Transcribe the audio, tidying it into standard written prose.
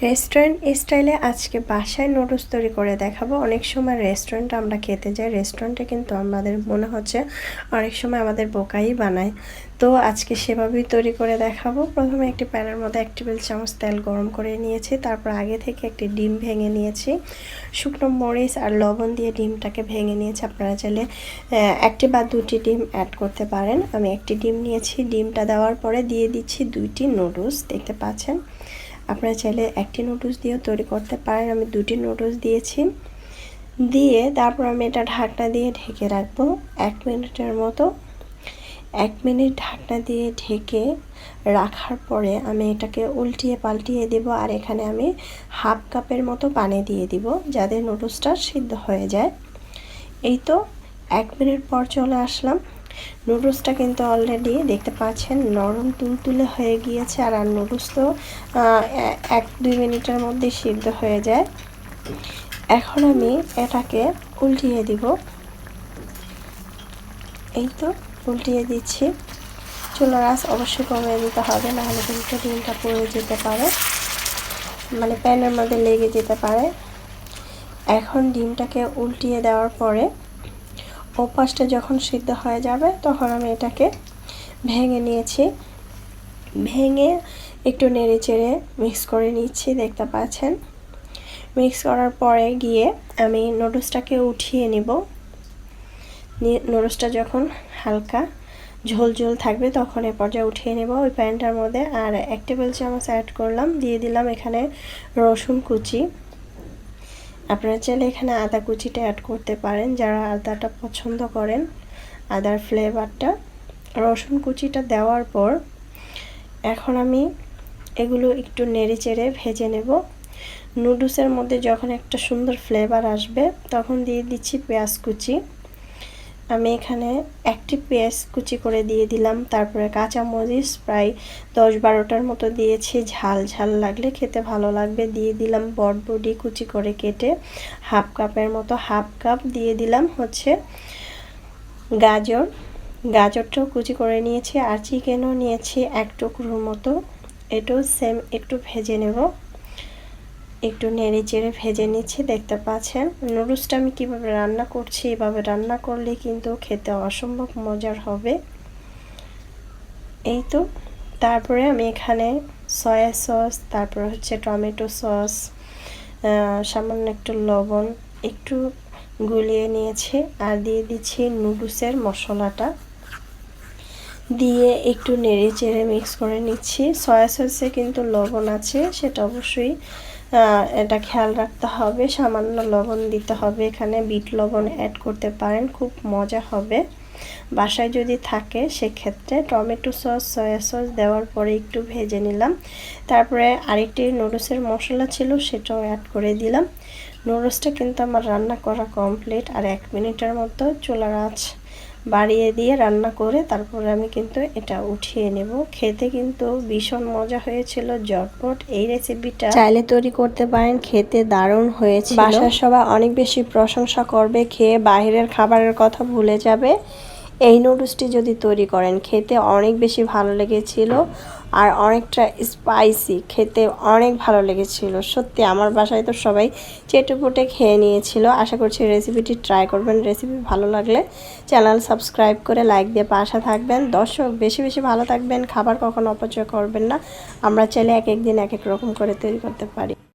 Restaurant স্টাইলে আজকে বাসায় নুডলস তৈরি করে দেখাবো। অনেক সময় রেস্টুরেন্টে আমরা খেতে যাই, রেস্টুরেন্টে কিন্তু আমাদের মনে হচ্ছে অনেক সময় আমাদের বোকাই বানায়। তো আজকে সেভাবেই তৈরি করে দেখাবো। প্রথমে একটি প্যানের মধ্যে 1 টেবিল চামচ তেল গরম করে নিয়েছি, তারপর আগে থেকে একটি ডিম ভেঙে নিয়েছি, শুকনো মরিচ আর লবণ দিয়ে ডিমটাকে ভেঙে নিয়েছি। আপনারা চাইলে 1টি বা 2টি ডিম অ্যাড করতে পারেন। আমি একটি ডিম নিয়েছি। ডিমটা দেওয়ার পরে দিয়ে দিচ্ছি 2টি নুডলস, দেখতে পাচ্ছেন। আপনারা চাইলে 1টি নুডলস দিয়েও তৈরি করতে পারেন। আমি 2টি নুডলস দিয়েছি, দিয়ে তারপর আমি এটা ঢাকনা দিয়ে ঢেকে রাখবো 1 মিনিটের মতো। 1 মিনিট ঢাকনা দিয়ে ঢেকে রাখার পরে আমি এটাকে উল্টিয়ে পাল্টিয়ে দেব। আর এখানে আমি হাফ কাপের মতো পানি দিয়ে দিব, যাতে নুডলসটা সিদ্ধ হয়ে যায়। এই তো 1 মিনিট পর চলে আসলাম। নুডলসটা কিন্তু অলরেডি দেখতে পাচ্ছেন নরম তুলতুলে হয়ে গিয়েছে। আর নুডলস তো 1-2 মিনিটের মধ্যে সিদ্ধ হয়ে যায়। এখন আমি এটাকে উল্টিয়ে দিব। এই তো উল্টিয়ে দিচ্ছি। চুলার আঁচ অবশ্যই কমিয়ে দিতে হবে, নাহলে কিন্তু ডিমটা পুড়ে যেতে পারে, মানে প্যানের মধ্যে লেগে যেতে পারে। এখন ডিমটাকে উল্টিয়ে দেওয়ার পরে ওপাশটা যখন সিদ্ধ হয়ে যাবে তখন আমি এটাকে ভেঙে নিয়েছি। ভেঙে একটু নেড়ে চেড়ে মিক্স করে নিচ্ছি, দেখতে পাচ্ছেন। মিক্স করার পরে গিয়ে আমি নুডলসটাকে উঠিয়ে নিব। নুডলসটা যখন হালকা ঝোল ঝোল থাকবে তখন এ পর্যায়ে উঠিয়ে নেব ওই প্যানটার মধ্যে। আর 1 টেবিল চামচ অ্যাড করলাম, দিয়ে দিলাম এখানে রসুন কুচি। আপনারা চাইলে এখানে আদা কুচিটা অ্যাড করতে পারেন, যারা আদাটা পছন্দ করেন, আদার ফ্লেভারটা। রসুন কুচিটা দেওয়ার পর এখন আমি এগুলো একটু নেড়ে চেড়ে ভেজে নেব। নুডলসের মধ্যে যখন একটা সুন্দর ফ্লেভার আসবে তখন দিয়ে দিচ্ছি পেঁয়াজ কুচি। আমি এখানে 1টি পেঁয়াজ কুচি করে দিয়ে দিলাম। তারপরে কাঁচামরিচ প্রায় 10-12টার মতো দিয়েছি, ঝাল ঝাল লাগলে খেতে ভালো লাগবে। দিয়ে দিলাম বটবটি কুচি করে কেটে হাফ কাপের মতো, হাফ কাপ দিয়ে দিলাম হচ্ছে গাজর। গাজরটাও কুচি করে নিয়েছি। আর চিকেনও নিয়েছি 1 টুকরোর মতো, এটাও সেম একটু ভেজে নেব। একটু নেড়ে চেড়ে ভেজে নিচ্ছি, দেখতে পাচ্ছেন। নুডলসটা আমি কীভাবে রান্না করছি, এভাবে রান্না করলে কিন্তু খেতে অসম্ভব মজার হবে। এই তো তারপরে আমি এখানে সয়া সস, তারপর হচ্ছে টমেটো সস, সামান্য একটু লবণ একটু গুলিয়ে নিয়েছি। আর দিয়ে দিচ্ছি নুডলসের মশলাটা, দিয়ে একটু নেড়ে চেড়ে মিক্স করে নিচ্ছি। সয়া সসে কিন্তু লবণ আছে, সেটা অবশ্যই এটা খেয়াল রাখতে হবে। সামান্য লবণ দিতে হবে, এখানে বিট লবণ অ্যাড করতে পারেন, খুব মজা হবে। বাসায় যদি থাকে সেক্ষেত্রে টমেটো সস, সয়া সস দেওয়ার পরে একটু ভেজে নিলাম। তারপরে আরেকটি নুডলসের মশলা ছিল, সেটাও অ্যাড করে দিলাম। নুডলসটা কিন্তু আমার রান্না করা কমপ্লিট। আর 1 মিনিটের মতো চুলার আঁচ বাড়িয়ে দিয়ে রান্না করে তারপরে আমি কিন্তু এটা উঠিয়ে নেব। খেতে কিন্তু ভীষণ মজা হয়েছিল, ঝটপট। এই রেসিপিটা চাইলে তৈরি করতে পারেন, খেতে দারুণ হয়েছিল। বাসার সবাই অনেক বেশি প্রশংসা করবে, খেয়ে বাইরের খাবারের কথা ভুলে যাবে। এই নুডলসটি যদি তৈরি করেন, খেতে অনেক বেশি ভালো লেগেছিল আর অনেকটা স্পাইসি, খেতে অনেক ভালো লেগেছিল। সত্যি আমার বাসায় তো সবাই চেটেপুটে খেয়ে নিয়েছিল। আশা করছি রেসিপিটি ট্রাই করবেন। রেসিপি ভালো লাগলে চ্যানেল সাবস্ক্রাইব করে লাইক দিয়ে পাশে থাকবেন। দর্শক বেশি বেশি ভালো থাকবেন, খাবার কখনো অপচয় করবেন না। আমরা চাইলে এক এক দিন এক এক রকম করে তৈরি করতে পারি।